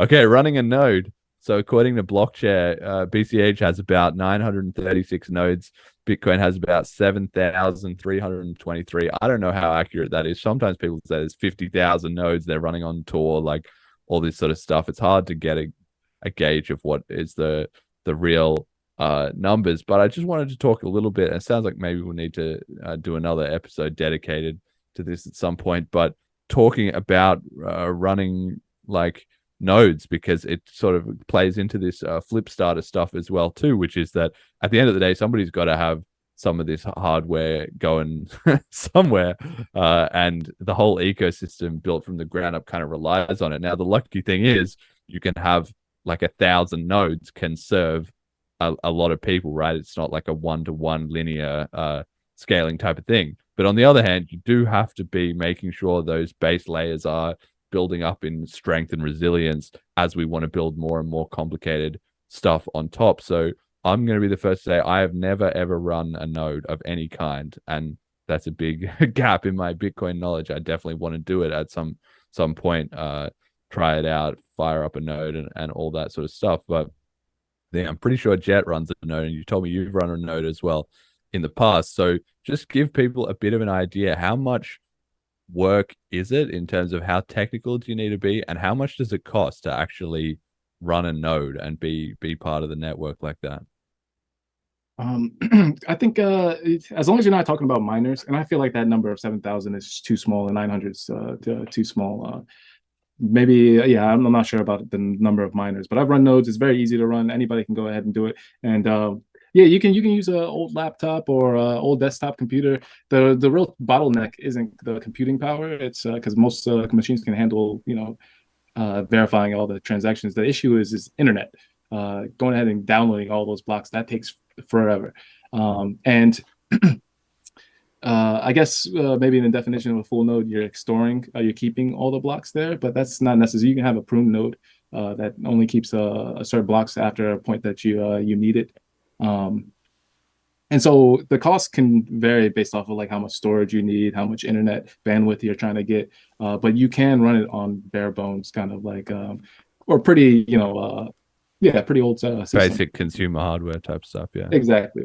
Okay, running a node. So according to Blockchain, BCH has about 936 nodes. Bitcoin has about 7,323. I don't know how accurate that is. Sometimes people say there's 50,000 nodes they're running on Tor, like all this sort of stuff. It's hard to get a gauge of what is the real numbers. But I just wanted to talk a little bit. It sounds like maybe we'll need to do another episode dedicated to this at some point. But talking about running like nodes, because it sort of plays into this flip starter stuff as well too, which is that at the end of the day somebody's got to have some of this hardware going somewhere, and the whole ecosystem built from the ground up kind of relies on it. Now the lucky thing is you can have like 1,000 nodes can serve a lot of people, right? It's not like a one-to-one linear scaling type of thing. But on the other hand, you do have to be making sure those base layers are building up in strength and resilience as we want to build more and more complicated stuff on top. So I'm going to be the first to say I have never ever run a node of any kind, and that's a big gap in my Bitcoin knowledge. I definitely want to do it at some point, try it out, fire up a node, and all that sort of stuff. But yeah, I'm pretty sure Jet runs a node, and you told me you've run a node as well in the past. So just give people a bit of an idea. How much work is it in terms of how technical do you need to be, and how much does it cost to actually run a node and be part of the network like that? Um, I think as long as you're not talking about miners, and I feel like that number of 7,000 is too small and 900 is too small. Maybe, yeah, I'm not sure about the number of miners, but I've run nodes. It's very easy to run. Anybody can go ahead and do it. And yeah, you can use an old laptop or old desktop computer. The real bottleneck isn't the computing power. It's because most machines can handle, verifying all the transactions. The issue is internet. Going ahead and downloading all those blocks, that takes forever. And I guess maybe in the definition of a full node, you're storing, you're keeping all the blocks there, but that's not necessary. You can have a prune node that only keeps a certain blocks after a point that you need it. And so the cost can vary based off of like how much storage you need, how much internet bandwidth you're trying to get, but you can run it on bare bones, kind of like or pretty, yeah, pretty old system. Basic consumer hardware type stuff. Yeah. Exactly.